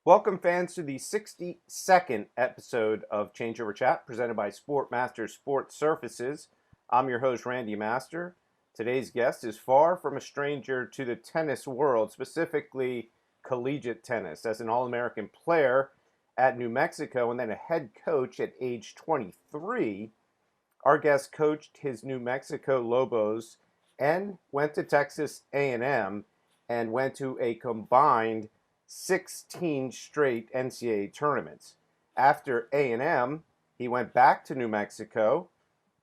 Welcome, fans, to the 62nd episode of Changeover Chat, presented by Sportmaster Sport Surfaces. I'm your host, Randy Master. Today's guest is far from a stranger to the tennis world, specifically collegiate tennis. As an All-American player at New Mexico and then a head coach at age 23, our guest coached his New Mexico Lobos and went to Texas A&M and went to a combined 16 straight NCAA tournaments. After A&M, he went back to New Mexico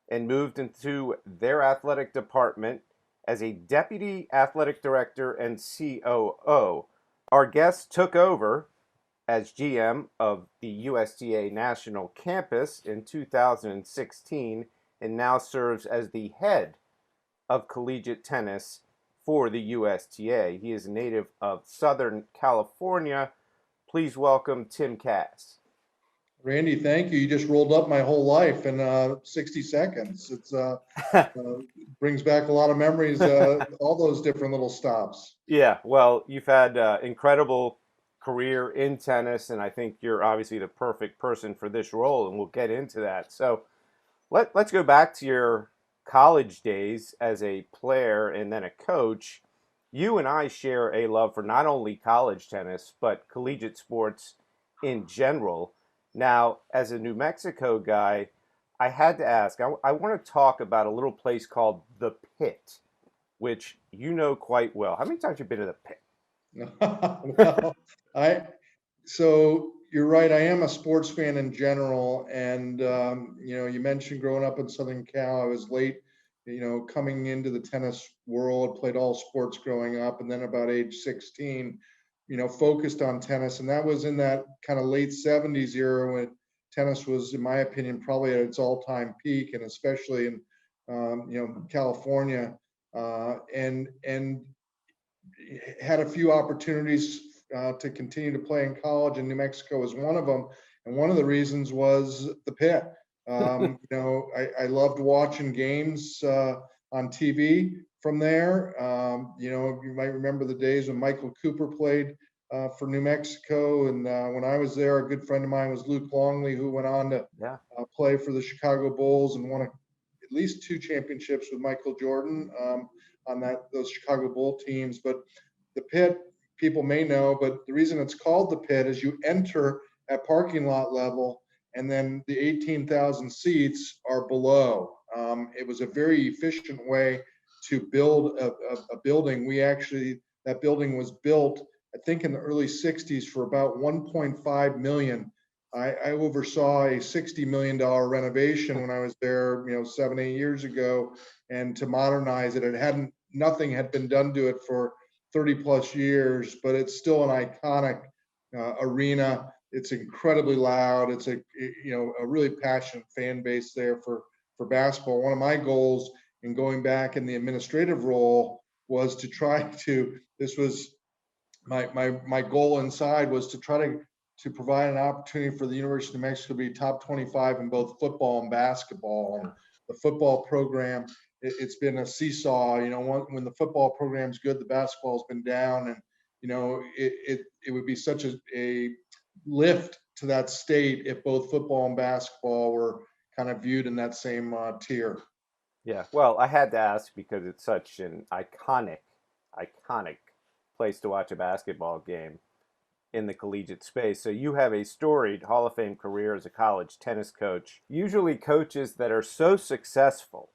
and moved into their athletic department as a deputy athletic director and COO. Our guest took over as GM of the USTA National Campus in 2016 and now serves as the head of collegiate tennis for the USTA. He is a native of Southern California. Please welcome Tim Cass. Randy, thank you. You just rolled up my whole life in 60 seconds. It's brings back a lot of memories, all those different little stops. Yeah, well, you've had incredible career in tennis, and I think you're obviously the perfect person for this role, and we'll get into that. So let's go back to your college days as a player and then a coach. You and I share a love for not only college tennis, but collegiate sports in general. Now, as a New Mexico guy, I had to ask, I want to talk about a little place called The Pit, which you know quite well. How many times have you been to The Pit? Well, I so you're right. I am a sports fan in general, and you mentioned growing up in Southern Cal. I was late, coming into the tennis world. Played all sports growing up, and then about age 16, focused on tennis, and that was in that kind of late 70s era when tennis was, in my opinion, probably at its all-time peak, and especially in California, and had a few opportunities to continue to play in college, and New Mexico was one of them. And one of the reasons was the Pit. I loved watching games on TV from there. You might remember the days when Michael Cooper played for New Mexico. And when I was there, a good friend of mine was Luke Longley, who went on to play for the Chicago Bulls and won at least 2 championships with Michael Jordan on those Chicago Bull teams. But the Pit, people may know, but the reason it's called the Pit is you enter at parking lot level, and then the 18,000 seats are below. It was a very efficient way to build a building. That building was built, I think, in the early 60s for about 1.5 million. I oversaw a $60 million renovation when I was there, 7-8 years ago, and to modernize it. Nothing had been done to it for 30 plus years, but it's still an iconic arena. It's incredibly loud. It's a really passionate fan base there for basketball. One of my goals in going back in the administrative role was to try to, this was my goal inside, was to try to provide an opportunity for the University of New Mexico to be top 25 in both football and basketball. And the football program, it's been a seesaw. When the football program's good, the basketball's been down, and it would be such a lift to that state if both football and basketball were kind of viewed in that same tier. Yeah, well, I had to ask because it's such an iconic place to watch a basketball game in the collegiate space. So you have a storied Hall of Fame career as a college tennis coach. Usually coaches that are so successful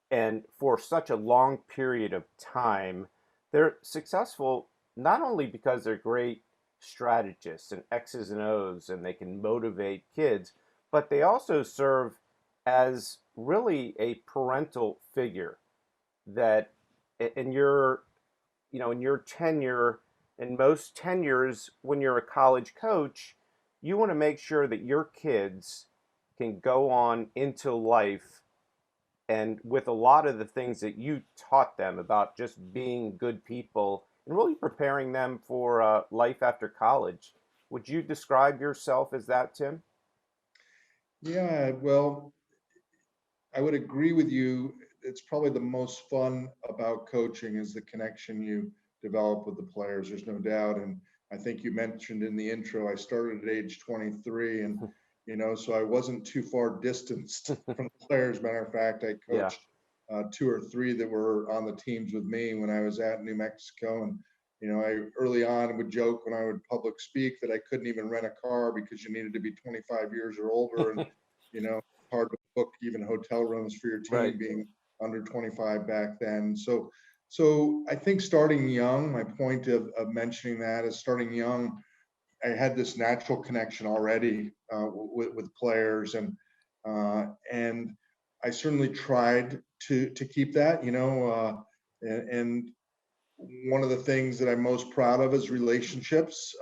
and for such a long period of time, they're successful not only because they're great strategists and X's and O's and they can motivate kids, but they also serve as really a parental figure that in your in your tenure, in most tenures when you're a college coach, you want to make sure that your kids can go on into life and with a lot of the things that you taught them about just being good people and really preparing them for life after college. Would you describe yourself as that, Tim? Yeah, well, I would agree with you. It's probably the most fun about coaching is the connection you develop with the players. There's no doubt. And I think you mentioned in the intro, I started at age 23, and so I wasn't too far distanced from the players. Matter of fact, I Yeah. coached two or three that were on the teams with me when I was at New Mexico. And I early on would joke when I would public speak that I couldn't even rent a car because you needed to be 25 years or older, and hard to book even hotel rooms for your Right. team being under 25 back then. So I think starting young, my point of mentioning that is starting young. I had this natural connection already with players, and I certainly tried to keep that. And one of the things that I'm most proud of is relationships.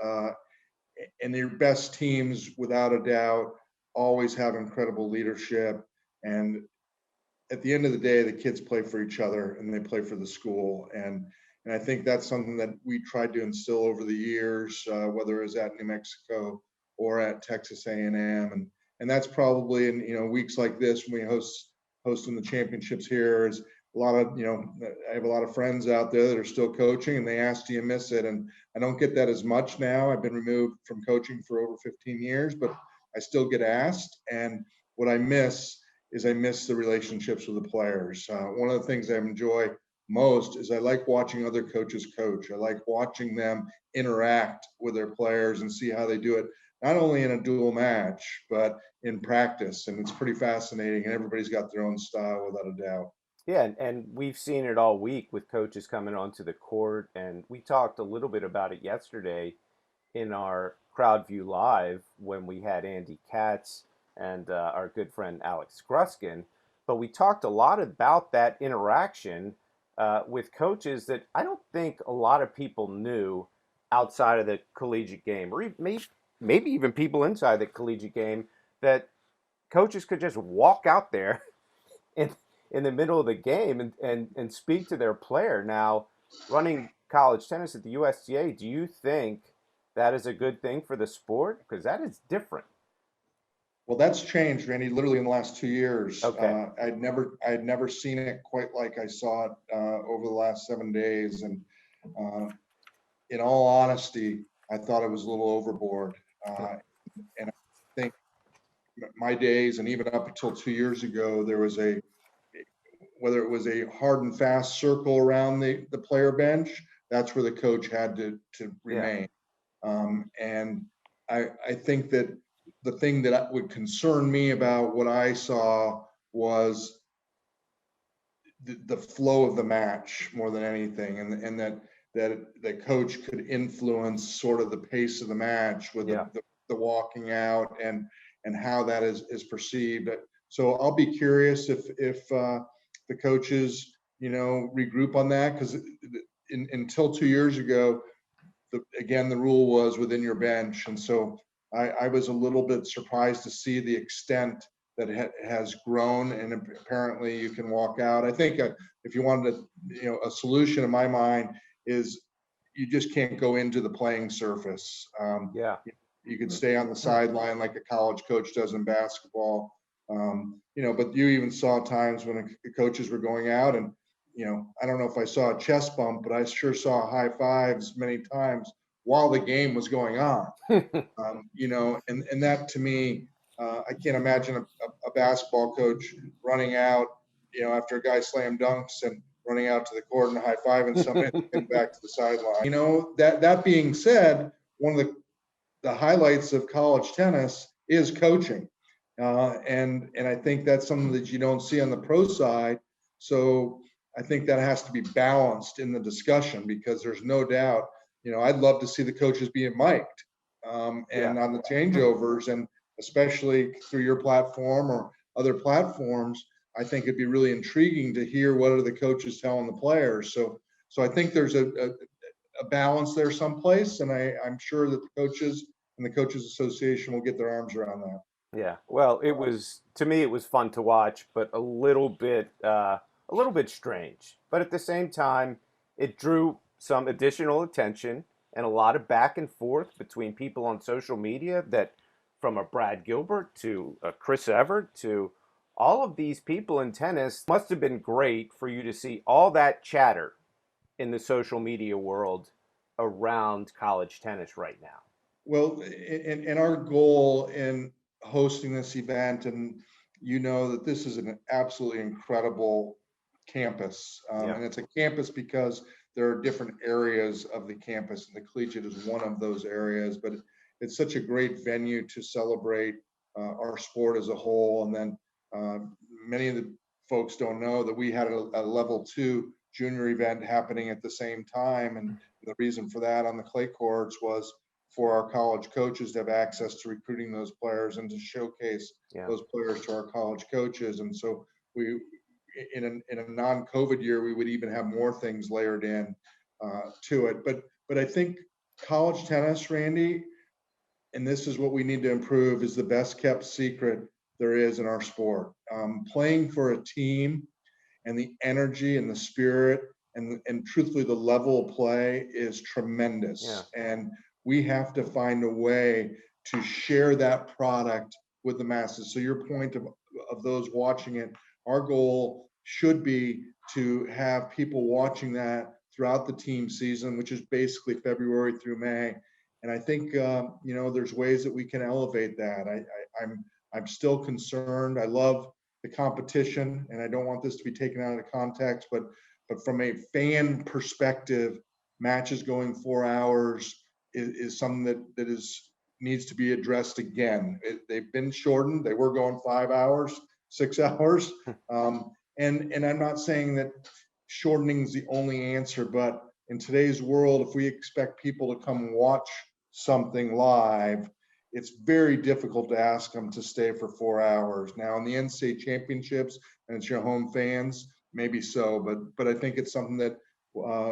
And your best teams, without a doubt, always have incredible leadership. And at the end of the day, the kids play for each other and they play for the school. And I think that's something that we tried to instill over the years, whether it was at New Mexico or at Texas A&M. And that's probably in weeks like this when we hosting the championships here is a lot of I have a lot of friends out there that are still coaching, and they ask, do you miss it? And I don't get that as much now. I've been removed from coaching for over 15 years, but I still get asked. And what I miss is I miss the relationships with the players. One of the things I enjoy most is I like watching other coaches coach. I like watching them interact with their players and see how they do it, not only in a dual match, but in practice. And it's pretty fascinating. And everybody's got their own style, without a doubt. Yeah, and we've seen it all week with coaches coming onto the court, and we talked a little bit about it yesterday in our crowd view live when we had Andy Katz and our good friend Alex Gruskin. But we talked a lot about that interaction with coaches that I don't think a lot of people knew outside of the collegiate game, or maybe even people inside the collegiate game, that coaches could just walk out there in in the middle of the game and speak to their player. Now, running college tennis at the USTA, do you think that is a good thing for the sport? Because that is different. Well, that's changed, Randy, literally in the last 2 years. Okay. I'd never seen it quite like I saw it over the last 7 days. And uh, in all honesty, I thought it was a little overboard. And I think my days, and even up until 2 years ago, there was whether it was a hard and fast circle around the player bench, that's where the coach had to Yeah. remain. And I think that the thing that would concern me about what I saw was the flow of the match more than anything, and that the coach could influence sort of the pace of the match with Yeah. the walking out and how that is perceived. So I'll be curious if the coaches regroup on that, because until 2 years ago, again, the rule was within your bench. And so I was a little bit surprised to see the extent that it has grown, and apparently you can walk out. I think if you wanted a solution in my mind is you just can't go into the playing surface. Yeah. You could stay on the sideline like a college coach does in basketball. But you even saw times when the coaches were going out, and I don't know if I saw a chest bump, but I sure saw high fives many times while the game was going on. And that to me, I can't imagine a basketball coach running out, after a guy slam dunks and running out to the court and high fiving somebody and back to the sideline. That being said, one of the highlights of college tennis is coaching. And I think that's something that you don't see on the pro side. So I think that has to be balanced in the discussion, because there's no doubt, I'd love to see the coaches being mic'd Yeah. and on the changeovers, and especially through your platform or other platforms. I think it'd be really intriguing to hear what are the coaches telling the players. So I think there's a balance there someplace, and I'm sure that the coaches and the Coaches Association will get their arms around that. Yeah. Well, it was to me it was fun to watch, but a little bit strange. But at the same time, it drew some additional attention and a lot of back and forth between people on social media, that from a Brad Gilbert to a Chris Evert to all of these people in tennis. Must have been great for you to see all that chatter in the social media world around college tennis right now? Well, and our goal in hosting this event, and you know that this is an absolutely incredible campus. Yeah. And it's a campus because there are different areas of the campus, and the collegiate is one of those areas. But it's such a great venue to celebrate our sport as a whole. And then uh, many of the folks don't know that we had a level two junior event happening at the same time. And the reason for that on the clay courts was for our college coaches to have access to recruiting those players and to showcase Yeah. those players to our college coaches. And so we, in a non-COVID year, we would even have more things layered in to it. But I think college tennis, Randy, and this is what we need to improve, is the best kept secret there is in our sport. Playing for a team and the energy and the spirit and truthfully the level of play is Yeah. tremendous, and we have to find a way to share that product with the masses. So your point of those watching it, our goal should be to have people watching that throughout the team season, which is basically February through May. And I think there's ways that we can elevate that. I'm still concerned. I love the competition, and I don't want this to be taken out of context, but from a fan perspective, matches going 4 hours is something that is needs to be addressed again. They've been shortened. They were going 5 hours, 6 hours, and I'm not saying that shortening is the only answer, but in today's world, if we expect people to come watch something live, it's very difficult to ask them to stay for 4 hours. Now, in the NCAA championships, and it's your home fans, maybe so, but I think it's something that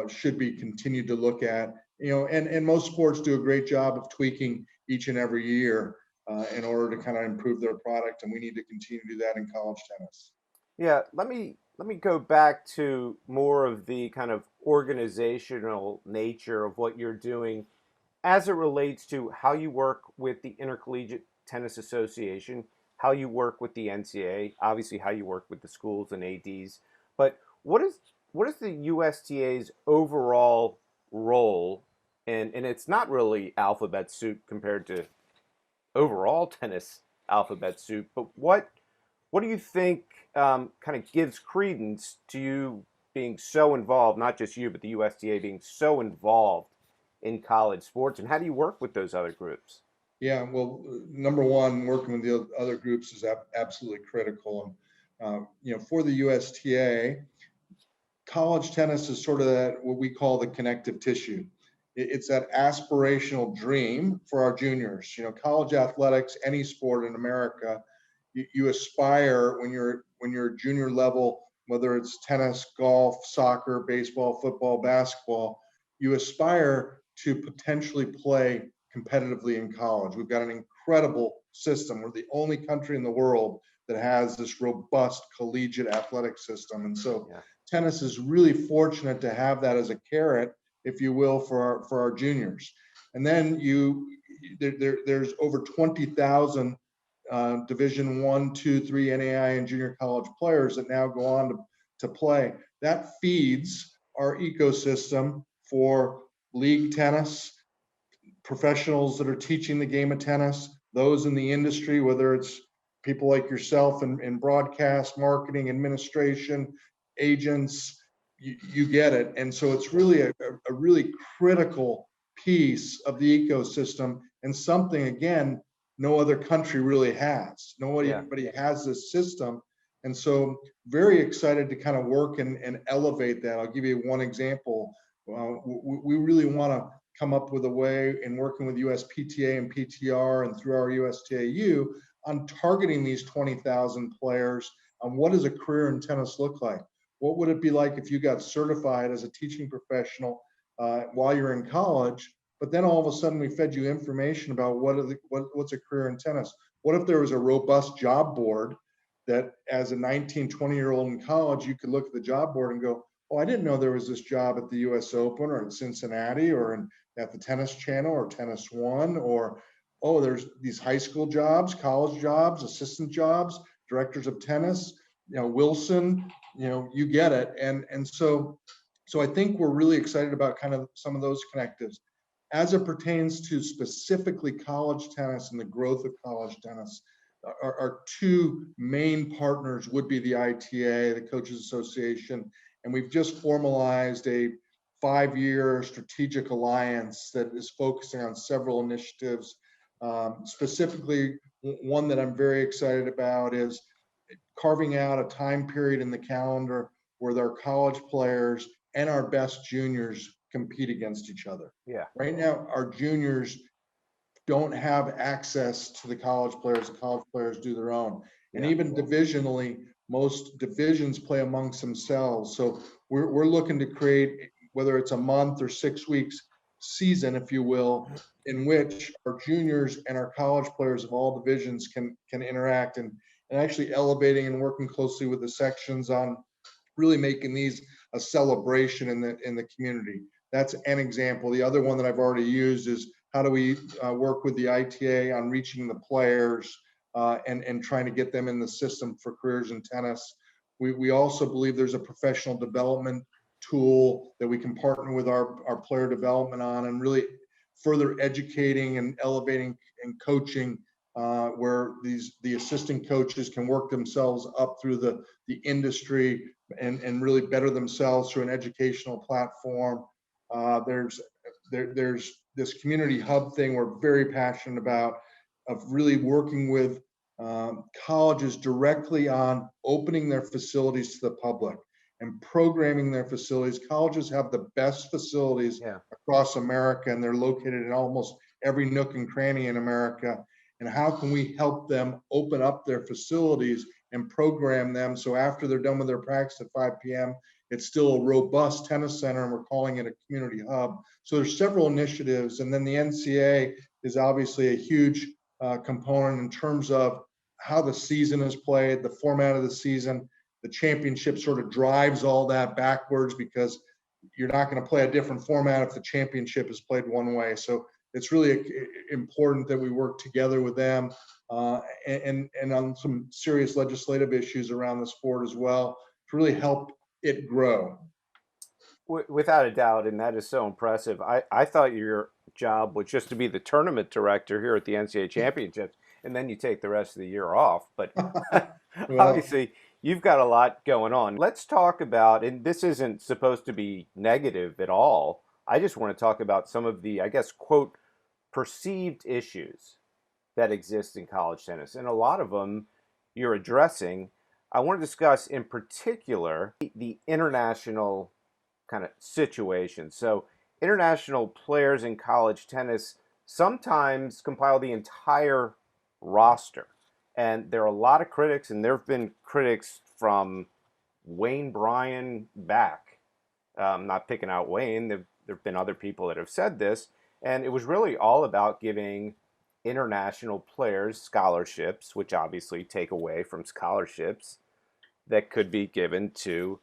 should be continued to look at. And most sports do a great job of tweaking each and every year in order to kind of improve their product, and we need to continue to do that in college tennis. Yeah, let me go back to more of the kind of organizational nature of what you're doing as it relates to how you work with the Intercollegiate Tennis Association, how you work with the NCAA, obviously how you work with the schools and ADs. But what is the USTA's overall role? And it's not really alphabet soup compared to overall tennis alphabet soup, but what do you think kind of gives credence to you being so involved, not just you, but the USTA being so involved in college sports, and how do you work with those other groups? Yeah, well, number one, working with the other groups is absolutely critical. And for the USTA, college tennis is sort of that what we call the connective tissue. It's that aspirational dream for our juniors. College athletics, any sport in America, you aspire when you're junior level, whether it's tennis, golf, soccer, baseball, football, basketball, you aspire to potentially play competitively in college. We've got an incredible system. We're the only country in the world that has this robust collegiate athletic system. And so Yeah, tennis is really fortunate to have that as a carrot, if you will, for our juniors. And then there's over 20,000 Division 1, 2, 3 NAI and junior college players that now go on to play. That feeds our ecosystem for league tennis, professionals that are teaching the game of tennis, those in the industry, whether it's people like yourself in broadcast, marketing, administration, agents, you get it. And so it's really a really critical piece of the ecosystem, and something, again, no other country really has. yeah, Nobody has this system. And so very excited to kind of work and elevate that. I'll give you one example. We really want to come up with a way in working with USPTA and PTR and through our USTAU on targeting these 20,000 players on what does a career in tennis look like? What would it be like if you got certified as a teaching professional while you're in college, but then all of a sudden we fed you information about what's a career in tennis? What if there was a robust job board that as a 19, 20-year-old in college, you could look at the job board and go, oh, I didn't know there was this job at the US Open or in Cincinnati or at the Tennis Channel or Tennis One, or, oh, there's these high school jobs, college jobs, assistant jobs, directors of tennis, Wilson, you get it. And so So I think we're really excited about kind of some of those connectives. As it pertains to specifically college tennis and the growth of college tennis, our two main partners would be the ITA, the Coaches Association, and we've just formalized a 5-year strategic alliance that is focusing on several initiatives. Specifically, one that I'm very excited about is carving out a time period in the calendar where their college players and our best juniors compete against each other. Yeah. Right now, our juniors don't have access to the college players. The college players do their own. And Yeah. even divisionally, most divisions play amongst themselves. So we're looking to create, whether it's a month or 6 weeks season, if you will, in which our juniors and our college players of all divisions can interact, and actually elevating and working closely with the sections on really making these a celebration in the community. That's an example. The other one that I've already used is how do we work with the ITA on reaching the players and trying to get them in the system for careers in tennis. We also believe there's a professional development tool that we can partner with our player development on, and really further educating and elevating and coaching where the assistant coaches can work themselves up through the industry and really better themselves through an educational platform. There's this community hub thing we're very passionate about, of really working with colleges directly on opening their facilities to the public and programming their facilities. Colleges have the best facilities Yeah. across America, and they're located in almost every nook and cranny in America. And how can we help them open up their facilities and program them so after they're done with their practice at 5 p.m., it's still a robust tennis center, and we're calling it a community hub. So there's several initiatives. And then the NCAA is obviously a huge component in terms of how the season is played, the format of the season. The championship sort of drives all that backwards, because you're not going to play a different format if the championship is played one way. So it's really important that we work together with them and on some serious legislative issues around the sport as well, to really help it grow. Without a doubt, and that is so impressive. I thought your job was just to be the tournament director here at the NCAA Championships, and then you take the rest of the year off. But Well, obviously, you've got a lot going on. Let's talk about, and this isn't supposed to be negative at all. I just want to talk about some of the, I guess, quote, perceived issues that exist in college tennis, and a lot of them you're addressing. I want to discuss in particular the international kind of situation. So, international players in college tennis sometimes compile the entire roster. And there are a lot of critics, and there have been critics from Wayne Bryan back. Not picking out Wayne, there have been other people that have said this. And it was really all about giving international players scholarships, which obviously take away from scholarships that could be given to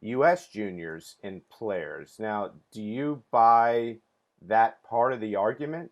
U.S. juniors and players. Now, do you buy that part of the argument?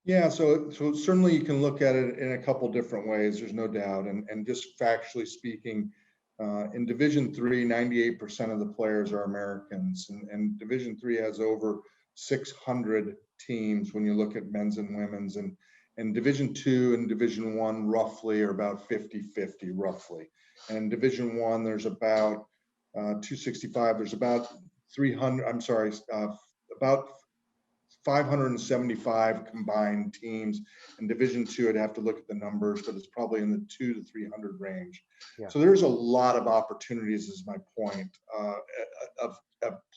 yeah, so certainly you can look at it in a couple different ways, there's no doubt. And just factually speaking, in Division III, 98% of the players are Americans, and Division III has over 600 teams when you look at men's and women's, and Division II and Division I roughly are about 50-50 roughly. And in Division I, there's about 265, there's about 300, I'm sorry, about 575 combined teams. In Division II, I'd have to look at the numbers, but it's probably in the 200 to 300 range. Yeah. So there's a lot of opportunities, is my point, of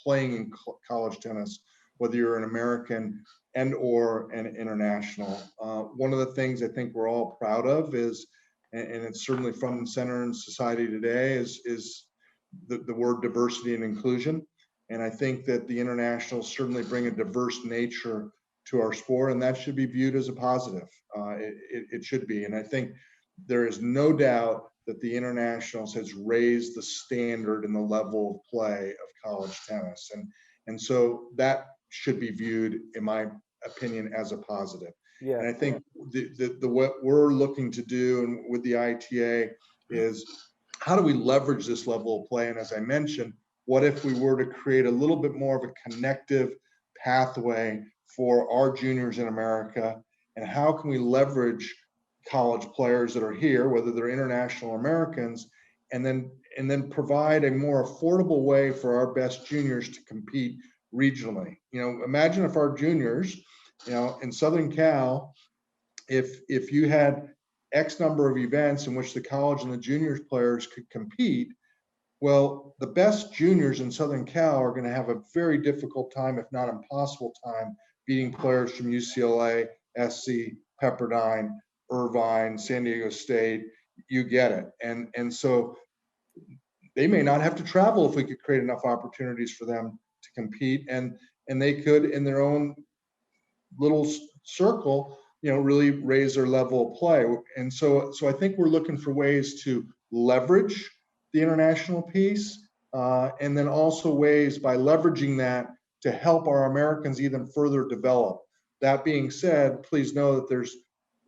playing in college tennis, whether you're an American and or an international. One of the things I think we're all proud of is, and it's certainly front and center in society today, is the word diversity and inclusion. And I think that the internationals certainly bring a diverse nature to our sport, and that should be viewed as a positive. It should be. And I think there is no doubt that the internationals has raised the standard and the level of play of college tennis. And so that should be viewed, in my opinion, as a positive. Yeah. And I think what we're looking to do and with the ITA is, how do we leverage this level of play? And as I mentioned, what if we were to create a little bit more of a connective pathway for our juniors in America? And how can we leverage college players that are here, whether they're international or Americans, and then provide a more affordable way for our best juniors to compete regionally? Imagine if our juniors, in Southern Cal, if you had X number of events in which the college and the juniors players could compete, well, the best juniors in Southern Cal are going to have a very difficult time, if not impossible time, beating players from UCLA, SC, Pepperdine, Irvine, San Diego State. You get it. And so they may not have to travel if we could create enough opportunities for them to compete, and they could, in their own little circle, really raise their level of play. And so I think we're looking for ways to leverage the international piece, and then also ways by leveraging that to help our Americans even further develop. That being said, please know that there's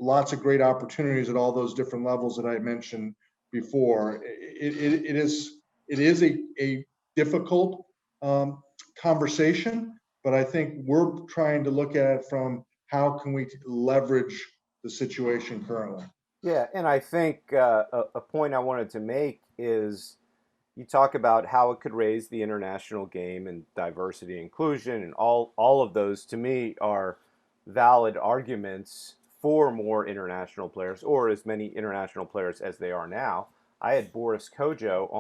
lots of great opportunities at all those different levels that I mentioned before. It is a difficult conversation, but I think we're trying to look at it from how can we leverage the situation currently. Yeah, and I think a point I wanted to make is you talk about how it could raise the international game and diversity and inclusion, and all of those to me are valid arguments for more international players, or as many international players as they are now. I had Boris Kojo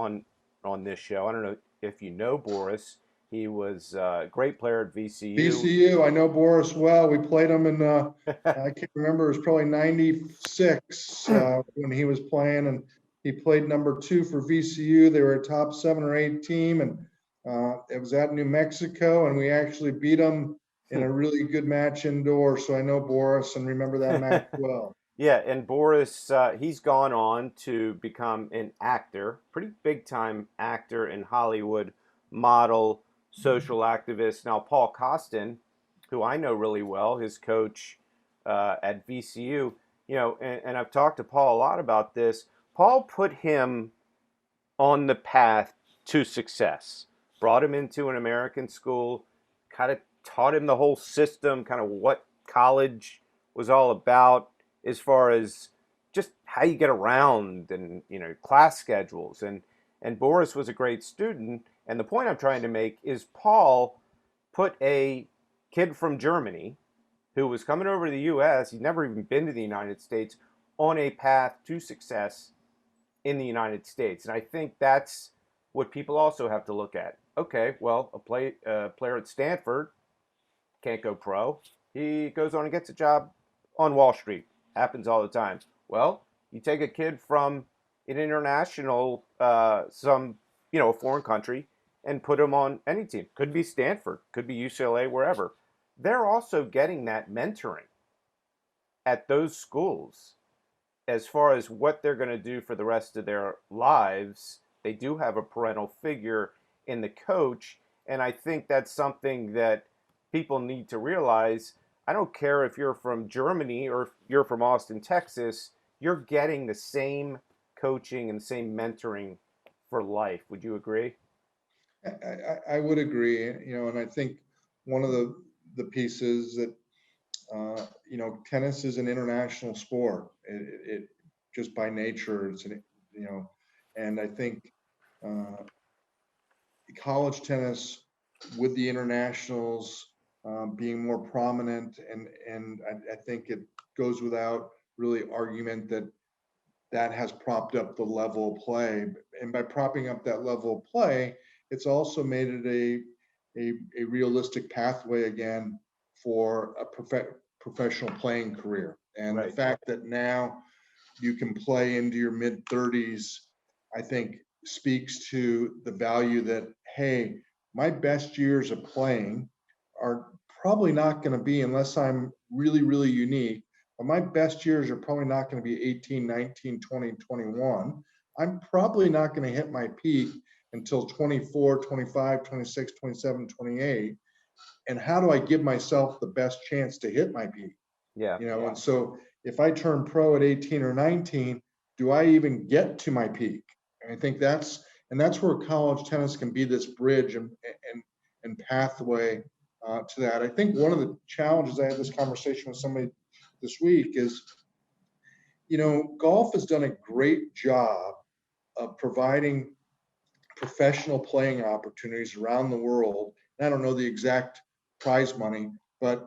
on this show. I don't know if you know Boris. He was a great player at VCU. VCU, I know Boris well. We played him in, I can't remember, it was probably 96 when he was playing, and he played number 2 for VCU. They were a top 7 or 8 team, and it was at New Mexico, and we actually beat them in a really good match indoors. So I know Boris and remember that match well. Yeah, and Boris, he's gone on to become an actor, pretty big time actor in Hollywood, model, social activist. Now, Paul Costin, who I know really well, his coach at VCU, and I've talked to Paul a lot about this. Paul put him on the path to success, brought him into an American school, kind of taught him the whole system, kind of what college was all about as far as just how you get around and class schedules, and Boris was a great student. And the point I'm trying to make is Paul put a kid from Germany who was coming over to the US, he'd never even been to the United States, on a path to success in the United States. And I think that's what people also have to look at. Okay, well, a player at Stanford can't go pro. He goes on and gets a job on Wall Street. Happens all the time. Well, you take a kid from an international, a foreign country, and put him on any team. Could be Stanford, could be UCLA, wherever. They're also getting that mentoring at those schools as far as what they're going to do for the rest of their lives. They do have a parental figure in the coach, and I think that's something that people need to realize. I don't care if you're from Germany or if you're from Austin, Texas, you're getting the same coaching and the same mentoring for life. Would you agree? I would agree, and I think one of the pieces that, tennis is an international sport. It just by nature, and I think college tennis with the internationals being more prominent, and I think it goes without really argument that has propped up the level of play. And by propping up that level of play, it's also made it a realistic pathway again for a professional playing career. And Right. the fact that now you can play into your mid 30s, I think speaks to the value that, hey, my best years of playing are probably not going to be, unless I'm really, really unique, but my best years are probably not going to be 18, 19, 20, 21. I'm probably not going to hit my peak until 24, 25, 26, 27, 28. And how do I give myself the best chance to hit my peak? Yeah. And so if I turn pro at 18 or 19, do I even get to my peak? And I think that's And that's where college tennis can be this bridge and pathway to that. I think one of the challenges, I had this conversation with somebody this week, is, golf has done a great job of providing professional playing opportunities around the world. And I don't know the exact prize money, but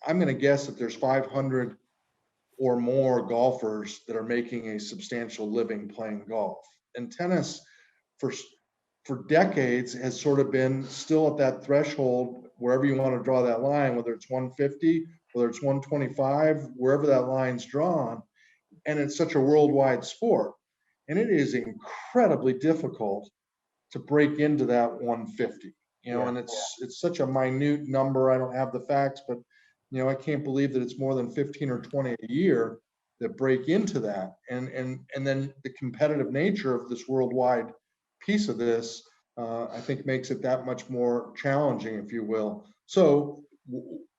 I'm going to guess that there's 500 or more golfers that are making a substantial living playing golf. And tennis, for for decades, has sort of been still at that threshold, wherever you want to draw that line, whether it's 150, whether it's 125, wherever that line's drawn. And it's such a worldwide sport. And it is incredibly difficult to break into that 150, Yeah. and it's such a minute number. I don't have the facts, but I can't believe that it's more than 15 or 20 a year that break into that. And then the competitive nature of this worldwide piece of this, I think makes it that much more challenging, if you will. So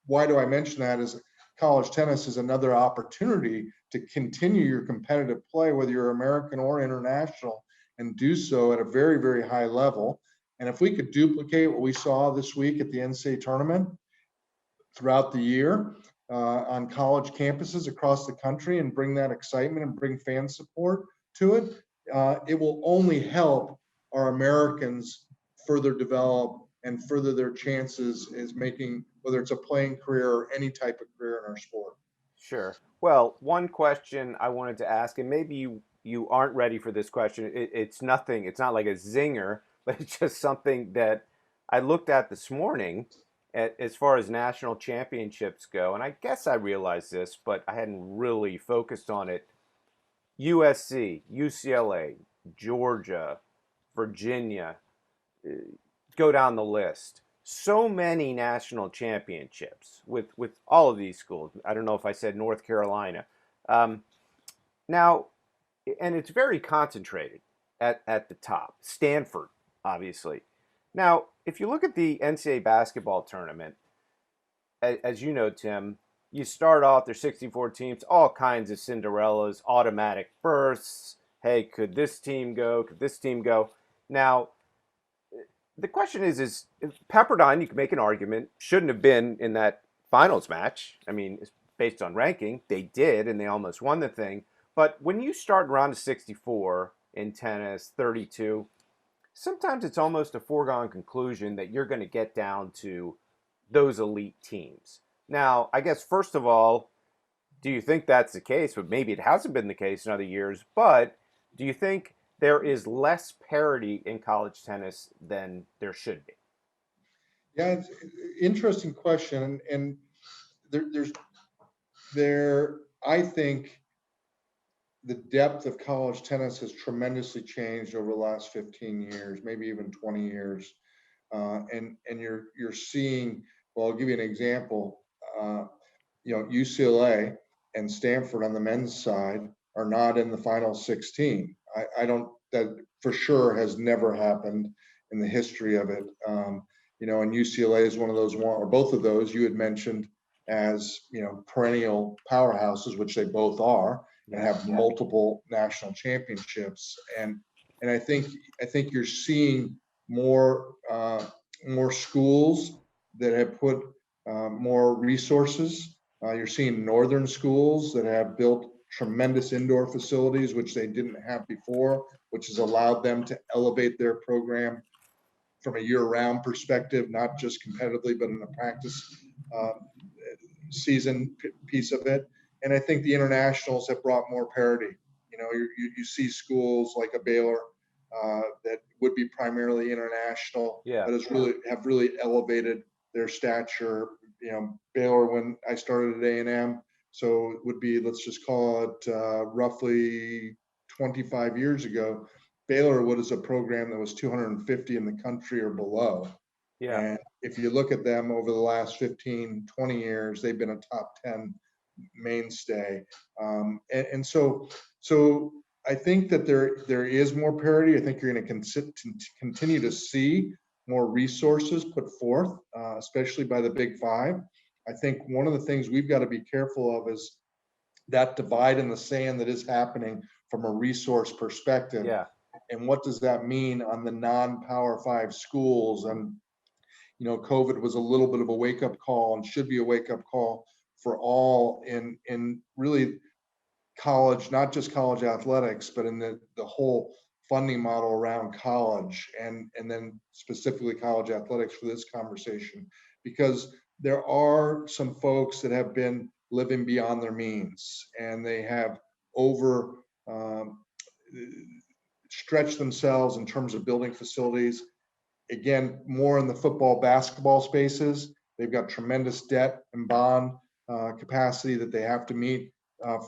why do I mention that? Is college tennis is another opportunity to continue your competitive play, whether you're American or international, and do so at a very, very high level. And if we could duplicate what we saw this week at the NCAA tournament throughout the year on college campuses across the country, and bring that excitement and bring fan support to it, it will only help our Americans further develop and further their chances as making, whether it's a playing career or any type of career in our sport. Sure. Well, one question I wanted to ask, and maybe you aren't ready for this question. It's nothing. It's not like a zinger, but it's just something that I looked at this morning as far as national championships go, and I guess I realized this, but I hadn't really focused on it. USC, UCLA, Georgia, Virginia, uh, go down the list. So many national championships with all of these schools. I don't know if I said North Carolina. Um, now, and it's very concentrated at the top. Stanford, obviously. Now, if you look at the NCAA basketball tournament, as you know, Tim, you start off, there's 64 teams, all kinds of Cinderellas, automatic berths. Hey, could this team go? Could this team go? Now, the question is Pepperdine, you can make an argument, shouldn't have been in that finals match. I mean, based on ranking, they did, and they almost won the thing. But when you start around 64 in tennis, 32, sometimes it's almost a foregone conclusion that you're going to get down to those elite teams. Now, I guess, first of all, do you think that's the case? But maybe it hasn't been the case in other years. But do you think there is less parity in college tennis than there should be? Yeah, it's an interesting question. And there's I think the depth of college tennis has tremendously changed over the last 15 years, maybe even 20 years. And you're seeing, well, I'll give you an example. UCLA and Stanford on the men's side are not in the final 16. I don't, that for sure has never happened in the history of it. And UCLA is one of those, or both of those you had mentioned as, perennial powerhouses, which they both are, and have multiple national championships. And I think you're seeing more schools that have put more resources. You're seeing northern schools that have built tremendous indoor facilities, which they didn't have before, which has allowed them to elevate their program from a year-round perspective, not just competitively, but in a practice uh, season piece of it. And I think the internationals have brought more parity. You see schools like a Baylor that would be primarily international, Yeah. but have really elevated their stature. Baylor, when I started at A&M, so it would be, let's just call it roughly 25 years ago, Baylor was a program that was 250 in the country or below. Yeah. And if you look at them over the last 15, 20 years, they've been a top 10 mainstay. And so I think that there is more parity. I think you're going to continue to see more resources put forth, especially by the Big Five. I think one of the things we've got to be careful of is that divide in the sand that is happening from a resource perspective. Yeah. and what does that mean on the non-Power Five schools? And COVID was a little bit of a wake-up call, and should be a wake-up call for all in really college, not just college athletics, but in the whole funding model around college, and then specifically college athletics for this conversation, because there are some folks that have been living beyond their means, and they have over um, stretched themselves in terms of building facilities. Again, more in the football, basketball spaces. They've got tremendous debt and bond capacity that they have to meet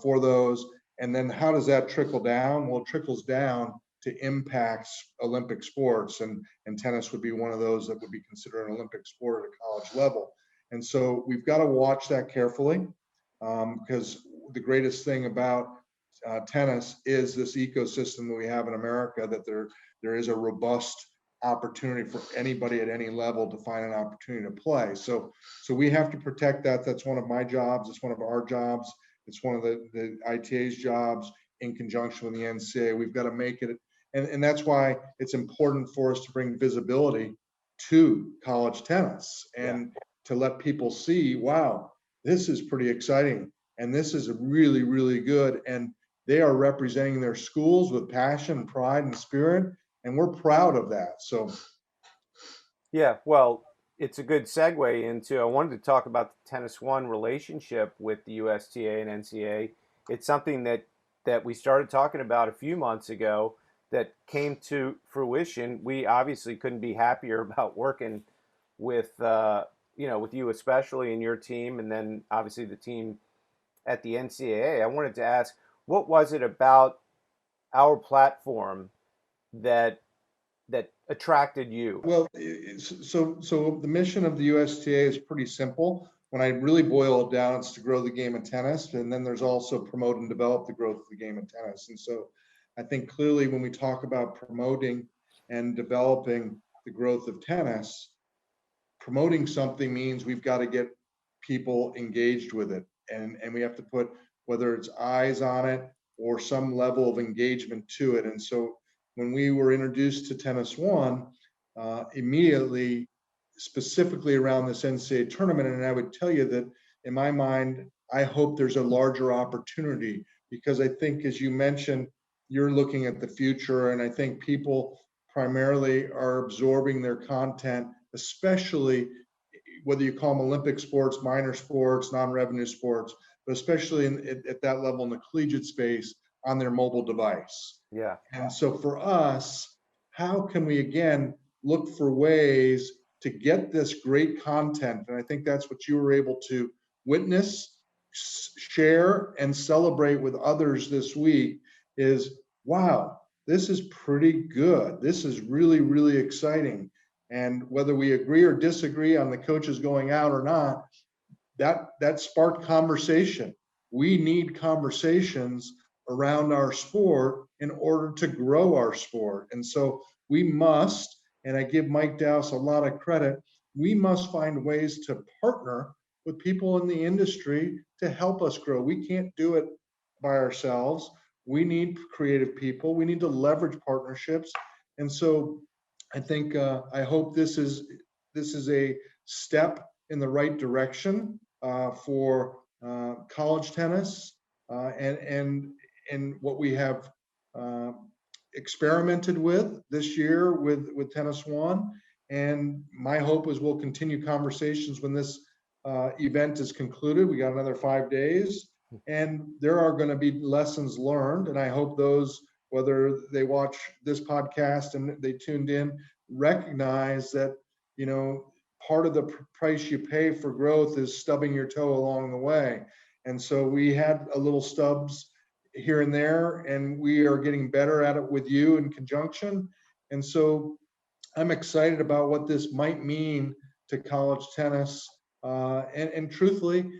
for those. And then how does that trickle down? Well, it trickles down to impacts Olympic sports, and tennis would be one of those that would be considered an Olympic sport at a college level. And so we've got to watch that carefully, because the greatest thing about tennis is this ecosystem that we have in America, that there is a robust opportunity for anybody at any level to find an opportunity to play. So we have to protect that. That's one of my jobs. It's one of our jobs. It's one of the ITA's jobs in conjunction with the NCAA. We've got to make it, and that's why it's important for us to bring visibility to college tennis, and to let people see, wow, this is pretty exciting, and this is really, really good. And they are representing their schools with passion, pride, and spirit, and we're proud of that. So Yeah, well, it's a good segue into, I wanted to talk about the Tennis One relationship with the USTA and NCAA. It's something that we started talking about a few months ago that came to fruition. We obviously couldn't be happier about working with with you, especially, and your team, and then obviously the team at the NCAA. I wanted to ask, what was it about our platform that attracted you? well, so the mission of the USTA is pretty simple. When I really boil it down, it's to grow the game of tennis, and then there's also promote and develop the growth of the game of tennis. And so I think clearly when we talk about promoting and developing the growth of tennis, promoting something means we've got to get people engaged with it, and we have to put, whether it's eyes on it or some level of engagement to it. And so when we were introduced to Tennis One, immediately, specifically around this NCAA tournament, and I would tell you that in my mind, I hope there's a larger opportunity, because I think, as you mentioned, you're looking at the future, and I think people primarily are absorbing their content, especially whether you call them Olympic sports, minor sports, non-revenue sports, but especially at that level in the collegiate space, on their mobile device. Yeah. And so for us, how can we again look for ways to get this great content? And I think that's what you were able to witness, share, and celebrate with others this week is, wow, this is pretty good. This is really, really exciting. And whether we agree or disagree on the coaches going out or not, that sparked conversation. We need conversations around our sport in order to grow our sport. And so we must, and I give Mike Dowse a lot of credit, we must find ways to partner with people in the industry to help us grow. We can't do it by ourselves. We need creative people. We need to leverage partnerships. And so I think I hope this is a step in the right direction for college tennis, and what we have uh, experimented with this year with Tennis One. And my hope is we'll continue conversations when this event is concluded. We got another 5 days, and there are going to be lessons learned. And I hope those, whether they watch this podcast and they tuned in, recognize that, part of the price you pay for growth is stubbing your toe along the way. And so we had a little stubs here and there, and we are getting better at it with you in conjunction. And so I'm excited about what this might mean to college tennis, and truthfully,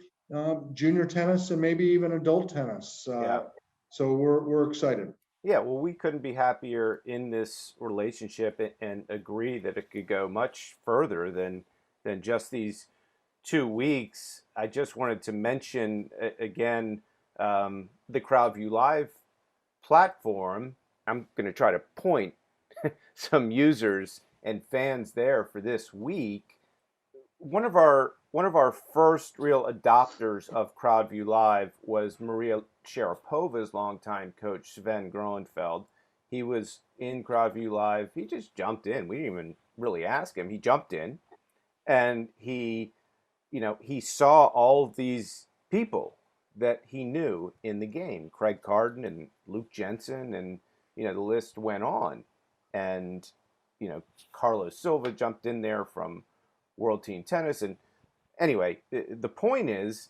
junior tennis, and maybe even adult tennis. Yeah. So we're excited. Yeah, well, we couldn't be happier in this relationship, and agree that it could go much further than just these 2 weeks. I just wanted to mention again, the CrowdView Live platform. I'm going to try to point some users and fans there for this week. One of our first real adopters of CrowdView Live was Maria Sharapova's longtime coach Sven Groenfeld. He was in CrowdView Live. He just jumped in. We didn't even really ask him. He jumped in and he saw all of these people that he knew in the game, Craig Carden and Luke Jensen, and the list went on. And Carlos Silva jumped in there from World Team Tennis. And anyway, the point is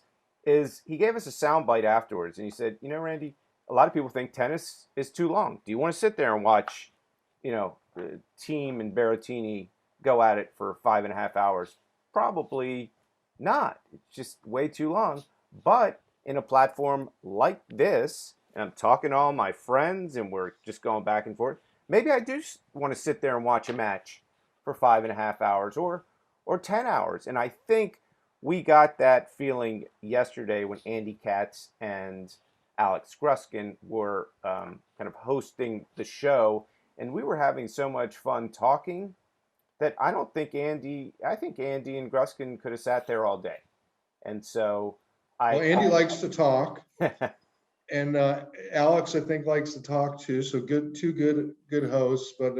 he gave us a soundbite afterwards, and he said, Randy, a lot of people think tennis is too long. Do you want to sit there and watch, Team and Berrettini go at it for 5.5 hours? Probably not. It's just way too long. But in a platform like this, and I'm talking to all my friends, and we're just going back and forth, maybe I do want to sit there and watch a match for 5.5 hours or 10 hours. And I think we got that feeling yesterday when Andy Katz and Alex Gruskin were kind of hosting the show. And we were having so much fun talking that I think Andy and Gruskin could have sat there all day. And so Well, Andy I likes to talk, and Alex, I think, likes to talk too. So two good hosts. But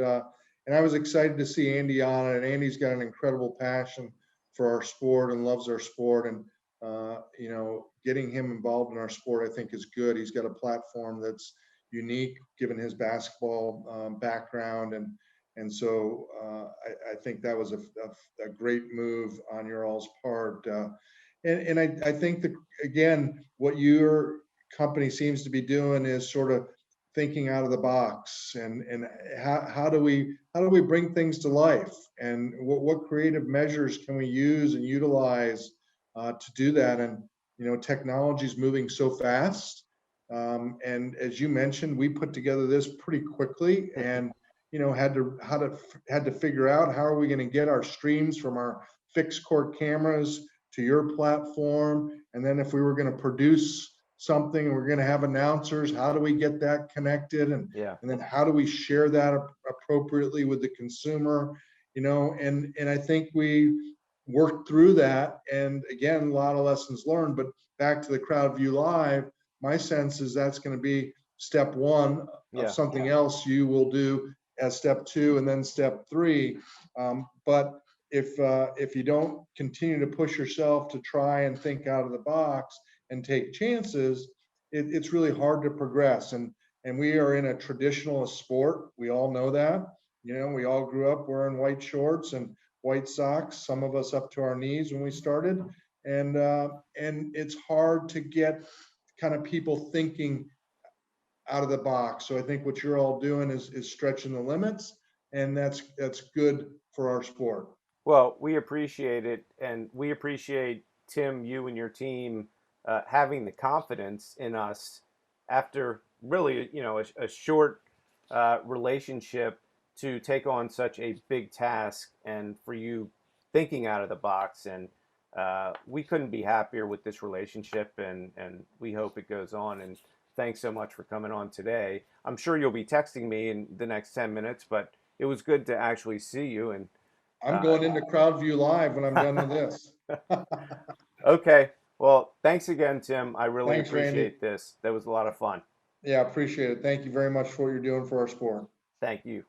and I was excited to see Andy on it. And Andy's got an incredible passion for our sport and loves our sport. And getting him involved in our sport, I think, is good. He's got a platform that's unique given his basketball background, and so I think that was a great move on your all's part. And I think that, again, what your company seems to be doing is sort of thinking out of the box, and how do we bring things to life, and what creative measures can we use and utilize to do that. And technology is moving so fast, and as you mentioned, we put together this pretty quickly, and had to figure out how are we going to get our streams from our fixed court cameras to your platform. And then if we were going to produce something, we're going to have announcers, how do we get that connected? And yeah. and then how do we share that appropriately with the consumer? And I think we worked through that. And again, a lot of lessons learned. But back to the CrowdView Live, my sense is that's going to be step one of Yeah. something else you will do as step two and then step three. But if you don't continue to push yourself to try and think out of the box and take chances, it's really hard to progress. And we are in a traditionalist sport. We all know that. We all grew up wearing white shorts and white socks, some of us up to our knees when we started. And it's hard to get kind of people thinking out of the box. So I think what you're all doing is stretching the limits, and that's good for our sport. Well, we appreciate it, and we appreciate, Tim, you and your team having the confidence in us after really, a short relationship to take on such a big task, and for you thinking out of the box. And we couldn't be happier with this relationship, and we hope it goes on. And thanks so much for coming on today. I'm sure you'll be texting me in the next 10 minutes, but it was good to actually see you. And I'm going into CrowdView Live when I'm done with this. okay. Well, thanks again, Tim. I really Thanks, Randy. appreciate this. That was a lot of fun. Yeah, appreciate it. Thank you very much for what you're doing for our sport. Thank you.